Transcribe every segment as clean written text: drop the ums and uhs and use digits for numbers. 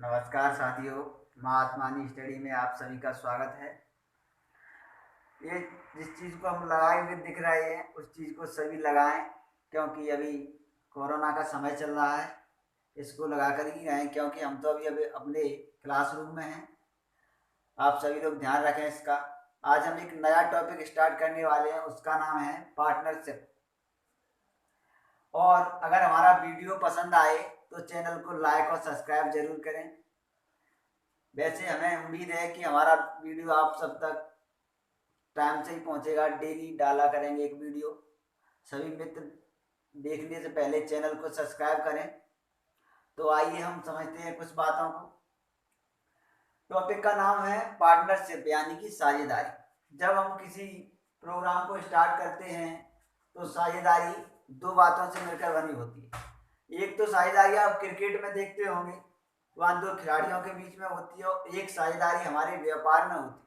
नमस्कार साथियों, महात्मानी स्टडी में आप सभी का स्वागत है। ये जिस चीज़ को हम लगाए हुए दिख रहे हैं उस चीज़ को सभी लगाएं, क्योंकि अभी कोरोना का समय चल रहा है। इसको लगा कर ही रहें, क्योंकि हम तो अभी अभी अपने क्लासरूम में हैं। आप सभी लोग ध्यान रखें इसका। आज हम एक नया टॉपिक स्टार्ट करने वाले हैं, उसका नाम है पार्टनरशिप। और अगर हमारा वीडियो पसंद आए तो चैनल को लाइक और सब्सक्राइब जरूर करें। वैसे हमें उम्मीद है कि हमारा वीडियो आप सब तक टाइम से ही पहुंचेगा। डेली डाला करेंगे एक वीडियो। सभी मित्र देखने से पहले चैनल को सब्सक्राइब करें। तो आइए हम समझते हैं कुछ बातों को। टॉपिक का नाम है पार्टनरशिप, यानी कि साझेदारी। जब हम किसी प्रोग्राम को स्टार्ट करते हैं तो साझेदारी दो बातों से मिलकर बनी होती है। एक तो साझेदारी आप क्रिकेट में देखते होंगे, वहाँ दो खिलाड़ियों के बीच में होती है। और एक साझेदारी हमारे व्यापार में होती है,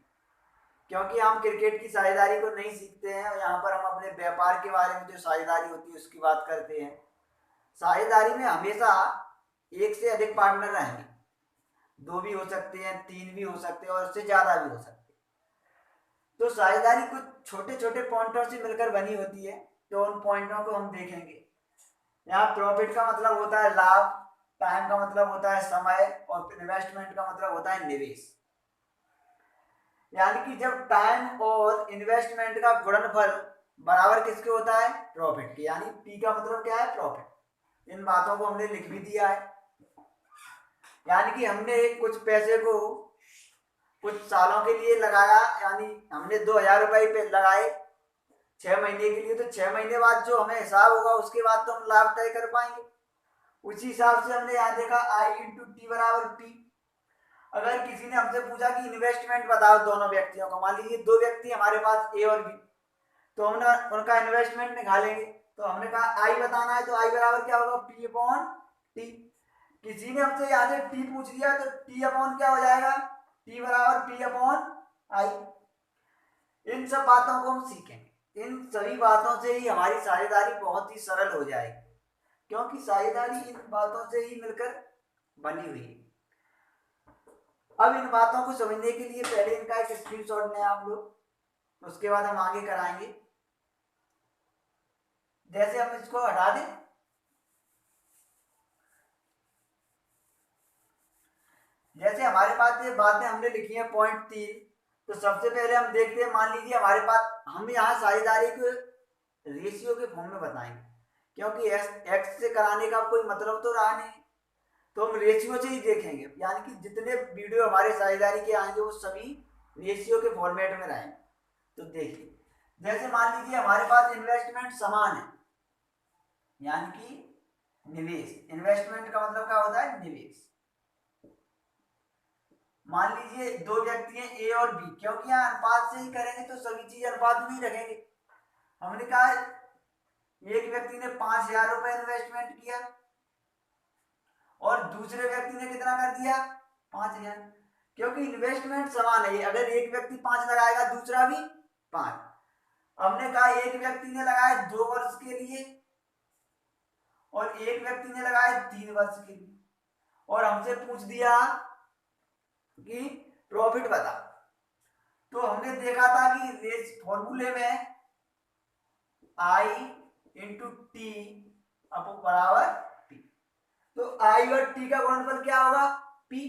क्योंकि हम क्रिकेट की साझेदारी को नहीं सीखते हैं। और यहाँ पर हम अपने व्यापार के बारे में जो साझेदारी होती है उसकी बात करते हैं। साझेदारी में हमेशा एक से अधिक पार्टनर रहेंगे। दो भी हो सकते हैं, तीन भी हो सकते हैं और उससे ज्यादा भी हो सकते हैं। तो साझेदारी कुछ छोटे छोटे पॉइंटों से मिलकर बनी होती है। तो उन पॉइंटों को हम देखेंगे। यहाँ प्रॉफिट का मतलब होता है लाभ, टाइम का मतलब होता है समय, और इन्वेस्टमेंट का मतलब होता है निवेश। यानी कि जब टाइम और इन्वेस्टमेंट का गुणनफल बराबर किसके होता है? प्रॉफिट के। यानी पी का मतलब क्या है? प्रॉफिट। इन बातों को हमने लिख भी दिया है। यानी कि हमने कुछ पैसे को कुछ सालों के लिए लगाया, यानी हमने 2,000 रुपए लगाए 6 महीने के लिए। तो 6 महीने बाद जो हमें हिसाब होगा उसके बाद तो हम लाभ तय कर पाएंगे। उसी हिसाब से हमने यहाँ देखा आई इंटू टी बराबर पी। अगर किसी ने हमसे पूछा कि इन्वेस्टमेंट बताओ दोनों व्यक्तियों का, मान लीजिए दो व्यक्ति हमारे पास ए और बी, तो हमने उनका इन्वेस्टमेंट निकालेंगे। तो हमने कहा आई बताना है, तो आई बराबर क्या होगा? P upon T. किसी ने हमसे यहाँ से टी पूछ लिया तो टी अपॉन क्या हो जाएगा? टी बराबर पी अपॉन आई। इन सब बातों को हम सीखेंगे। इन सभी बातों से ही हमारी साझेदारी बहुत ही सरल हो जाएगी, क्योंकि साझेदारी इन बातों से ही मिलकर बनी हुई है। अब इन बातों को समझने के लिए पहले इनका एक स्क्रीनशॉट लें आप लोग, उसके बाद हम आगे कराएंगे। जैसे हम इसको हटा दें, जैसे हमारे पास ये बातें हमने लिखी है पॉइंट 3। तो सबसे पहले हम देखते हैं, मान लीजिए हमारे पास, हम यहाँ साझेदारी को रेशियो के फॉर्म में बताएंगे, क्योंकि एक्स से कराने का कोई मतलब तो रहा नहीं। तो हम रेशियो से ही देखेंगे, यानी कि जितने वीडियो हमारे साझेदारी के आएंगे वो सभी रेशियो के फॉर्मेट में रहेंगे। तो देखिए, जैसे मान लीजिए हमारे पास इन्वेस्टमेंट समान है, यानी कि निवेश। इन्वेस्टमेंट का मतलब क्या होता है? निवेश। मान लीजिए दो व्यक्ति हैं ए और बी, क्योंकि यहाँ अनुपात से ही करेंगे तो सभी चीज अनुपात में ही रखेंगे। हमने कहा एक व्यक्ति ने 5,000 रुपए इन्वेस्टमेंट किया और दूसरे व्यक्ति ने कितना कर दिया? 5,000। क्योंकि इन्वेस्टमेंट समान है। अगर एक व्यक्ति 5 लगाएगा दूसरा भी 5। हमने कहा एक व्यक्ति ने लगाया 2 वर्ष के लिए और एक व्यक्ति ने लगाया 3 वर्ष के लिए, और हमसे पूछ दिया कि प्रॉफिट बता। तो हमने देखा था कि फॉर्मूले में आई इंटू टी बराबर पी। तो आई और टी का गुणनफल क्या होगा? पी।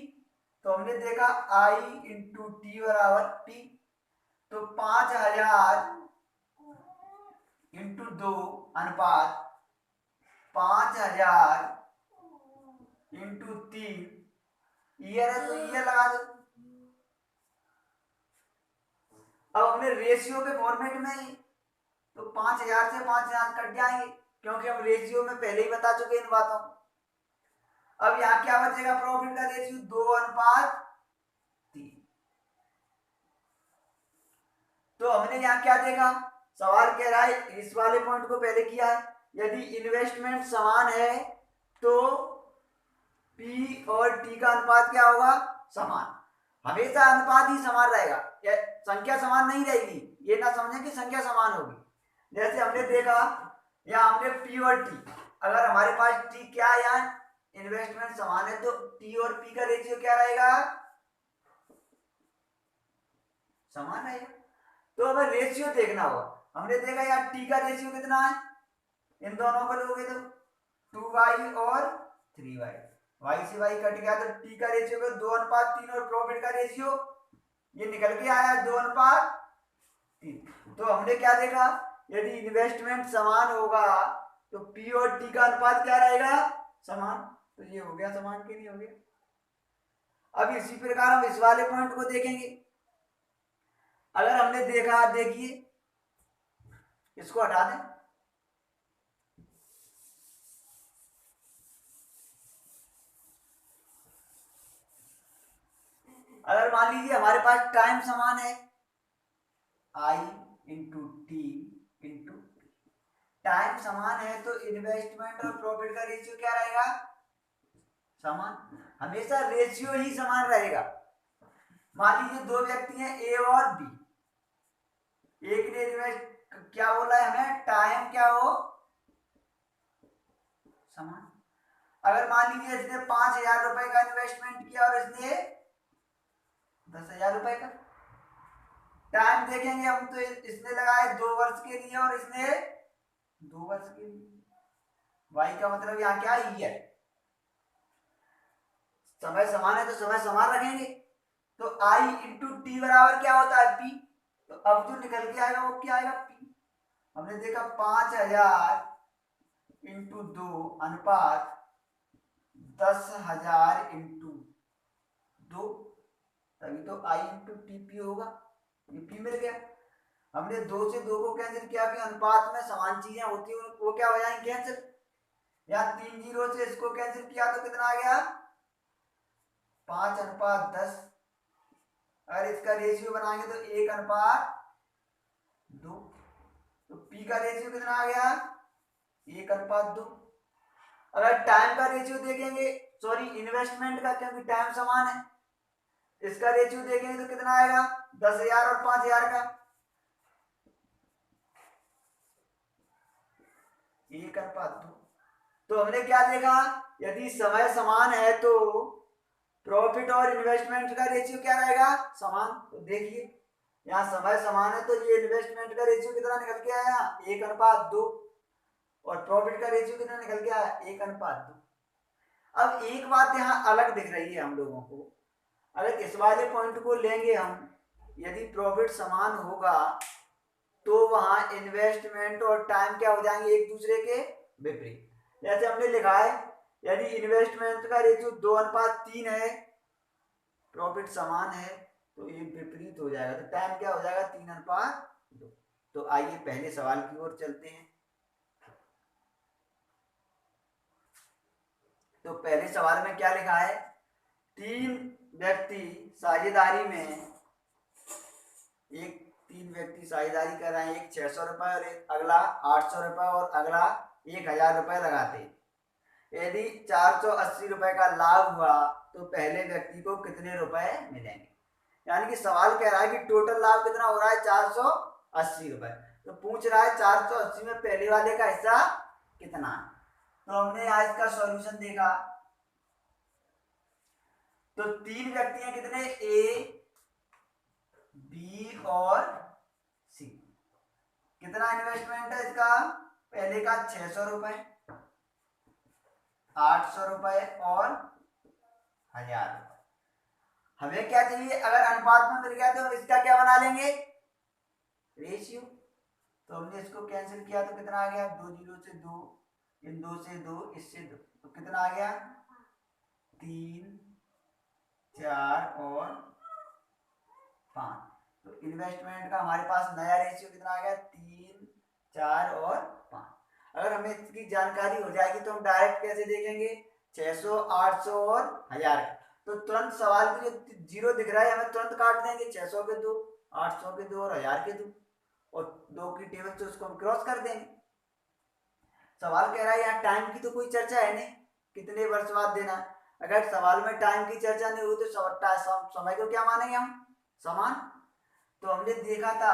तो हमने देखा आई इंटू टी बराबर पी। तो 5,000 इंटू 2 अनुपात 5,000 इंटू 3 ईयर है, तो ईयर लगा दो। अब हमने रेशियो के फॉर्मेट में ही, तो 5,000 से 5,000 कट जाएंगे, क्योंकि हम रेशियो में पहले ही बता चुके इन बातों को। अब यहाँ क्या बचेगा? प्रॉफिट का रेशियो 2:3। तो हमने यहाँ क्या देखा? सवाल कह रहा है, इस वाले पॉइंट को पहले किया है, यदि इन्वेस्टमेंट समान है तो पी और टी का अनुपात क्या होगा? समान। हमेशा अनुपात ही समान रहेगा, संख्या समान नहीं रहेगी। ये ना समझें कि संख्या समान होगी। जैसे हमने देखा, या हमने पी और टी, अगर हमारे पास टी क्या है, यहाँ इन्वेस्टमेंट समान है तो टी और पी का रेशियो क्या रहेगा, समान रहेगा। तो हमें रेशियो देखना होगा। हमने देखा यार टी का रेशियो कितना है, इन दोनों को लोगे तो 2y और 3y, y से y कट गया तो टी का रेशियो को 2:3 और प्रॉफिट का रेशियो ये निकल के आया 2:3। तो हमने क्या देखा, यदि इन्वेस्टमेंट समान होगा तो पी और टी का अनुपात क्या रहेगा, समान। तो ये हो गया समान कि नहीं हो गया। अब इसी प्रकार हम इस वाले पॉइंट को देखेंगे। अगर हमने देखा, देखिए इसको हटा दें, अगर मान लीजिए हमारे पास टाइम समान है आई इंटू टी इंटू, टाइम समान है तो इन्वेस्टमेंट और प्रॉफिट का रेशियो क्या रहेगा, समान। हमेशा रेशियो ही समान रहेगा। मान लीजिए दो व्यक्ति हैं ए और बी, एक ने इन्वेस्ट क्या बोला है हमें, टाइम क्या हो, समान। अगर मान लीजिए इसने 5,000 रुपए का इन्वेस्टमेंट किया और इसने 10,000 रुपए का, टाइम देखेंगे हम तो इसने लगाए 2 वर्ष के लिए और इसने 2 वर्ष के लिए। वाई का मतलब यहाँ क्या ही है, समय समान है तो समय समान रखेंगे। तो आई इंटू टी बराबर क्या होता है, पी। तो अब जो निकल के आएगा वो क्या आएगा, पी। हमने देखा 5,000 इंटू 2 अनुपात 10,000 इंटू 2, तभी तो आई इंटू टी पी होगा। ये पी मिल गया। हमने 2 से 2 को कैंसिल किया कि अनुपात में समान चीजें होती है वो क्या हो जाएंगी, कैंसिल। या 3 जीरो से इसको कैंसिल किया तो कितना आ गया, 5:10। अगर इसका रेशियो बनाएंगे तो 1:2। तो पी का रेशियो कितना आ गया, 1:2। अगर टाइम का रेशियो देखेंगे, सॉरी इन्वेस्टमेंट का, क्योंकि टाइम समान है, इसका रेशियो देखेंगे तो कितना आएगा, 10,000 और 5,000 का 1:2। तो हमने क्या देखा, यदि समय समान है तो प्रॉफिट और इन्वेस्टमेंट का रेशियो क्या रहेगा, समान। तो देखिए यहाँ समय समान है तो ये इन्वेस्टमेंट का रेशियो कितना निकल के आया, 1:2, और प्रॉफिट का रेशियो कितना निकल के आया, 1:2। अब एक बात यहाँ अलग दिख रही है हम लोगों को, अगर इस वाले पॉइंट को लेंगे हम, यदि प्रॉफिट समान होगा तो वहां इन्वेस्टमेंट और टाइम क्या हो जाएंगे, एक दूसरे के विपरीत। जैसे हमने लिखा है, यदि इन्वेस्टमेंट का रेशियो 2:3 है, प्रॉफिट समान है, तो ये विपरीत हो जाएगा। तो टाइम क्या हो जाएगा, 3:2। तो आइए पहले सवाल की ओर चलते हैं। तो पहले सवाल में क्या लिखा है, 3 व्यक्ति साझेदारी में, तीन व्यक्ति साझेदारी कर रहे हैं, एक 600 रुपए और एक अगला 800 रुपए और अगला 1,000 रुपए लगाते। यदि 480 रुपए का लाभ हुआ तो पहले व्यक्ति को कितने रुपए मिलेंगे। यानी कि सवाल कह रहा है कि टोटल लाभ कितना हो रहा है, 480 रुपए। तो पूछ रहा है 480 में पहले वाले का हिस्सा कितना है। तो हमने आज इसका सॉल्यूशन देखा। तो 3 व्यक्ति हैं कितने, ए बी और सी। कितना इन्वेस्टमेंट है इसका, पहले का 600 रुपए, 800 रुपए और 1,000 रुपए। हमें क्या चाहिए, अगर अनुपात में मिल गया तो हम इसका क्या बना लेंगे, रेशियो। तो हमने इसको कैंसिल किया तो कितना आ गया, 2 जीरो से 2, इन 2 से 2, इससे 2, तो कितना आ गया, 3, 4 और 5। तो इन्वेस्टमेंट का हमारे पास नया रेशियो कितना आ गया, 3, 4 और 5। अगर हमें इसकी जानकारी हो जाएगी तो हम डायरेक्ट कैसे देखेंगे, 600, 800 और 1,000। तो तुरंत सवाल में जो जीरो दिख रहा है हमें तुरंत काट देंगे, 600 के 2, 800 के 2 और 1,000 के 2, और 2 की टेबल से उसको हम क्रॉस कर देंगे। सवाल कह रहा है यहाँ टाइम की तो कोई चर्चा है नहीं, कितने वर्ष बाद देना। अगर सवाल में टाइम की चर्चा नहीं हुई तो समय को क्या मानेंगे हम, समान। तो हमने देखा था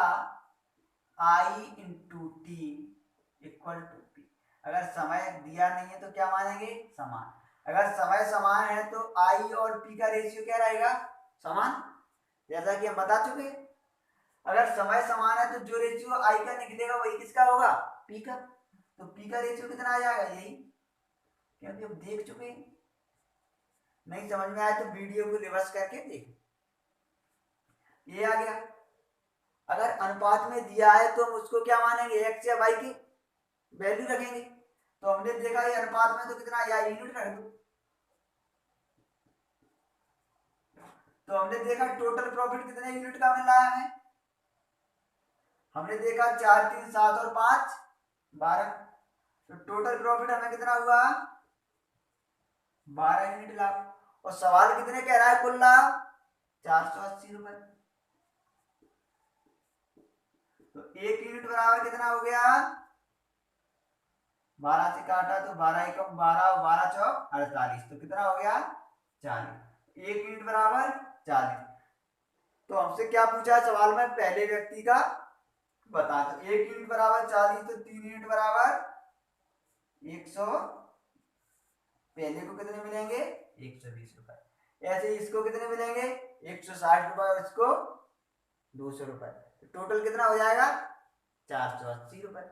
I into T equal to P. अगर समय दिया नहीं है तो क्या मानेंगे, समान। अगर समय समान है तो आई और पी का रेशियो क्या रहेगा, समान, जैसा कि हम बता चुके हैं। अगर समय समान है तो जो रेशियो आई का निकलेगा वही किसका होगा, पी का। तो पी का रेशियो कितना आ जाएगा, यही, क्योंकि हम देख चुके हैं। नहीं समझ में आया तो वीडियो को रिवर्स करके देख, ये आ गया। अगर अनुपात में दिया है तो हम उसको क्या मानेंगे, एक्स या वाई की वैल्यू रखेंगे। तो हमने देखा ये अनुपात में तो कितना या यूनिट रख दो। तो हमने देखा टोटल प्रॉफिट कितने यूनिट का मिल रहा है हमें, हमने देखा 4 3 7 और 5 12। तो टोटल प्रॉफिट हमें कितना हुआ, 12 यूनिट लाभ। और सवाल कितने कह रहा है, कुल लाभ 480 रुपए। तो 1 यूनिट बराबर कितना हो गया, 12 से काटा तो 12 एकम 12 और 12 चौक 48, तो कितना हो गया 40। 1 यूनिट बराबर 40। तो हमसे क्या पूछा है सवाल में, पहले व्यक्ति का बता। तो 1 यूनिट बराबर 40, तो 3 यूनिट बराबर 100, पहले को कितने मिलेंगे 120 रुपए। ऐसे इसको कितने मिलेंगे 160 रुपए और इसको 200 रुपए। तो टोटल कितना हो जाएगा 480 रुपए।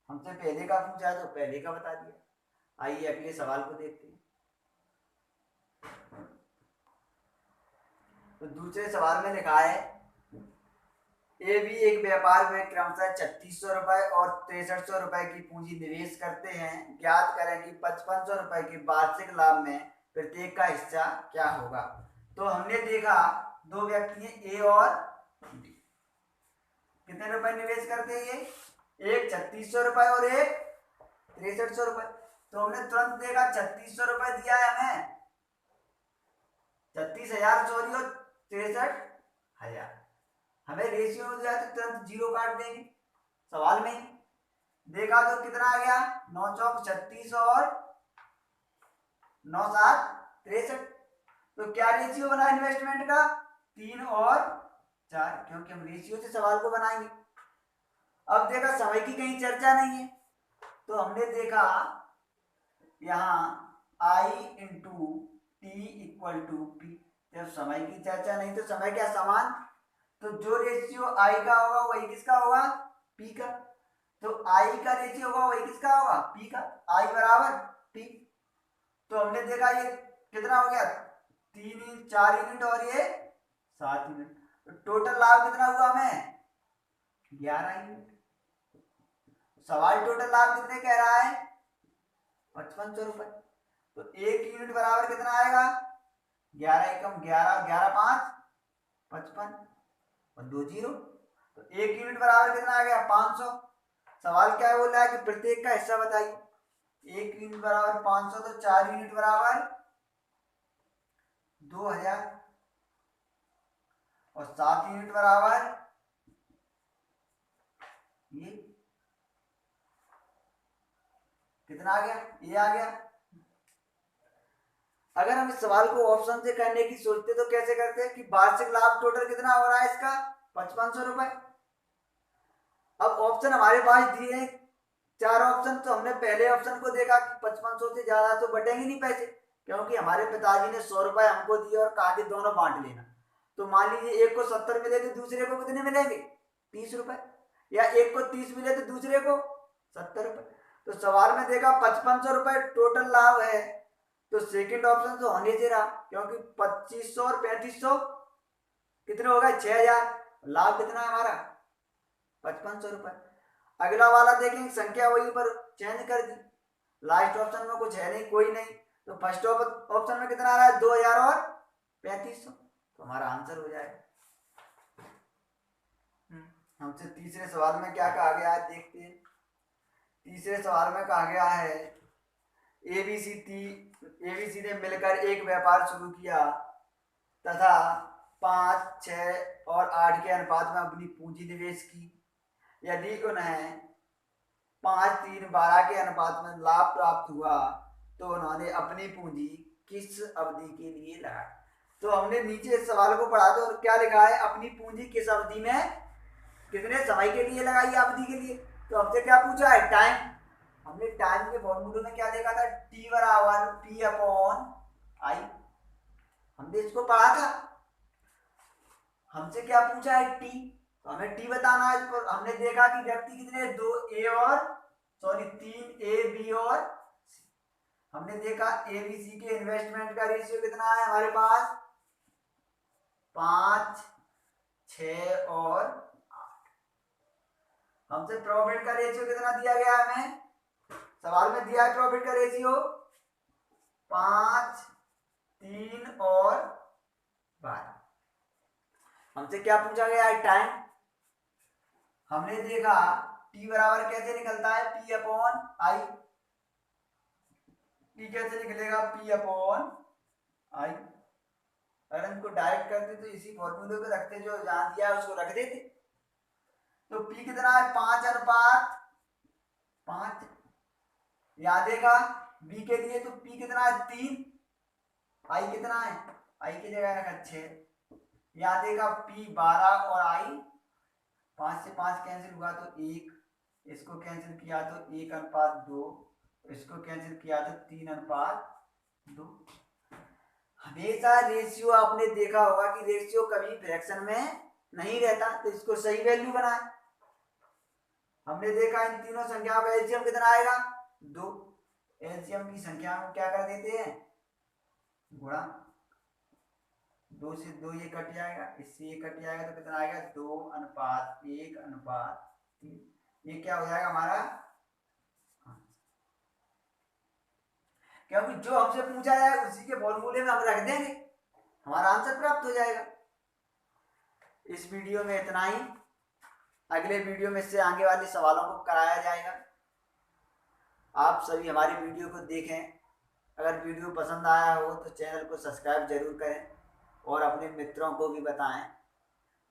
हमसे पहले का पूछा है तो पहले का बता दिया। आइए अगले सवाल को देखते हैं। तो दूसरे सवाल में लिखा है ए भी एक व्यापार में क्रमशः 3600 रुपए और 6300 रुपए की पूंजी निवेश करते हैं। ज्ञात करें कि 5500 रुपए के वार्षिक लाभ में प्रत्येक का हिस्सा क्या होगा। तो हमने देखा दो व्यक्ति हैं ए और बी, कितने रुपए निवेश करते हैं ये, एक 3600 रुपए और एक 6300 रुपए। तो हमने तुरंत देखा 3600 रुपए दिया है हमें, 36,000 सॉरी और 63,000। हमें रेशियो में दिया तो तुरंत जीरो काट देंगे सवाल में ही। देखा तो कितना आ गया 9 चौक 36 और 9 7 63। तो क्या रेशियो बना इन्वेस्टमेंट का, 3 और 4, क्योंकि हम रेशियो से सवाल को बनाएंगे। अब देखा समय की कहीं चर्चा नहीं है, तो हमने देखा यहाँ I into T equal to P. जब समय की चर्चा नहीं तो समय क्या समान, तो जो रेशियो I का होगा वही किसका होगा, P का। तो I का रेशियो होगा वही किसका होगा, P का। I बराबर P। तो हमने देखा ये कितना हो गया 4 यूनिट और ये 7 यूनिट। तो टोटल लाभ कितना हुआ हमें 11 यूनिट। सवाल टोटल लाभ कितने कह रहा है 5500 रुपए। तो 1 यूनिट बराबर कितना आएगा 11 एकम 11, 11 5 55 और 2 जीरो। तो 1 यूनिट बराबर कितना आ गया 500। सवाल क्या बोल रहा है कि प्रत्येक का हिस्सा बताइए। 1 यूनिट बराबर 500, तो 4 यूनिट बराबर 2000 और 7 यूनिट बराबर ये कितना आ गया, ये आ गया। अगर हम इस सवाल को ऑप्शन से करने की सोचते तो कैसे करते हैं कि वार्षिक लाभ टोटल कितना हो रहा है इसका 5500 रुपए। अब ऑप्शन हमारे पास दिए हैं 4 ऑप्शन, तो हमने पहले ऑप्शन को देखा कि 5500 से ज्यादा तो बटेंगे नहीं पैसे, क्योंकि हमारे पिताजी ने 100 रुपए हमको दिए और कहा कि दोनों बांट लेना। तो मान लीजिए एक को 70 मिले तो दूसरे को कितने मिलेंगे 30 रुपए, या एक को 30 मिले तो दूसरे को 70 रुपए। तो सवाल में देखा 5500 रुपए टोटल लाभ है, तो सेकंड ऑप्शन तो होने से रहा, क्योंकि 2500 और 3500 कितने हो गए 6000। लाभ कितना है हमारा 5500 रुपए। अगला वाला देखेंगे संख्या वही पर चेंज कर दी, लास्ट ऑप्शन में कुछ है नहीं, कोई नहीं। तो फर्स्ट ऑप्शन में कितना आ रहा है 2000 और 3500, तो हमारा आंसर हो जाएगा। हमसे तीसरे सवाल में क्या कहा गया है देखते हैं। तीसरे सवाल में कहा गया है एबीसी ने मिलकर एक व्यापार शुरू किया तथा 5, 6 और 8 के अनुपात में अपनी पूंजी निवेश की। यदि उन्हें 5, 3, 12 के अनुपात में लाभ प्राप्त हुआ तो उन्होंने अपनी पूंजी किस अवधि के लिए लगाई। तो हमने नीचे इस सवाल को पढ़ा तो क्या लिखा है, अपनी पूंजी किस अवधि में कितने समय के लिए लगाई, अवधि के लिए। तो हमसे क्या पूछा है टाइम, हमने टाइम के फॉर्मूले में क्या देखा था, टी बराबर पी अपॉन आई। हमने इसको पढ़ा था। हमसे क्या पूछा है, टी, तो हमें टी बताना है। इसको हमने देखा कि व्यक्ति कितने, दो, ए और सॉरी तीन, ए बी और सी। हमने देखा ए बी सी के इन्वेस्टमेंट का रेशियो कितना है हमारे पास, 5, 6 और 8। हमसे प्रॉफिट का रेशियो कितना दिया गया है, हमें सवाल में दिया है प्रॉफिट का रेशियो 5, 3 और 12। हमसे क्या पूछा गया है, टाइम। हमने देखा टी बराबर कैसे निकलता है, पी अपॉन आई। टी कैसे निकलेगा, पी अपॉन आई। अगर इनको डायरेक्ट करते तो इसी फॉर्मूले को रखते, जो जान दिया है उसको रख देते। तो पी कितना है, 5:5। याद देगा बी के लिए, तो पी कितना है, 3। आई कितना है, आई की जगह रखा 6। याद देगा पी 12 और आई 5 से 5 कैंसिल हुआ तो 1, इसको कैंसिल किया तो 1:2, इसको कैंसिल किया तो 3:2। हमेशा रेशियो आपने देखा होगा कि रेशियो कभी फ्रैक्शन में नहीं रहता, तो इसको सही वैल्यू बनाए। हमने देखा इन तीनों संख्याओं का एलसीएम कितना आएगा, 2। एलसीएम की संख्या को क्या कर देते हैं, गुणा। 2 से 2 ये कट जाएगा, इससे ये कट जाएगा, तो कितना आएगा, 2:1:3। ये क्या हो जाएगा हमारा, क्योंकि जो हमसे पूछा जाएगा उसी के फॉर्मूले में हम रख देंगे, हमारा आंसर प्राप्त हो जाएगा। इस वीडियो में इतना ही। अगले वीडियो में से आगे वाले सवालों को कराया जाएगा। आप सभी हमारी वीडियो को देखें। अगर वीडियो पसंद आया हो तो चैनल को सब्सक्राइब जरूर करें और अपने मित्रों को भी बताएं।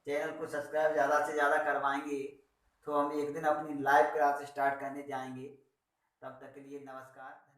चैनल को सब्सक्राइब ज़्यादा से ज़्यादा करवाएंगे तो हम एक दिन अपनी लाइव क्लास स्टार्ट करने जाएंगे। तब तक के लिए नमस्कार।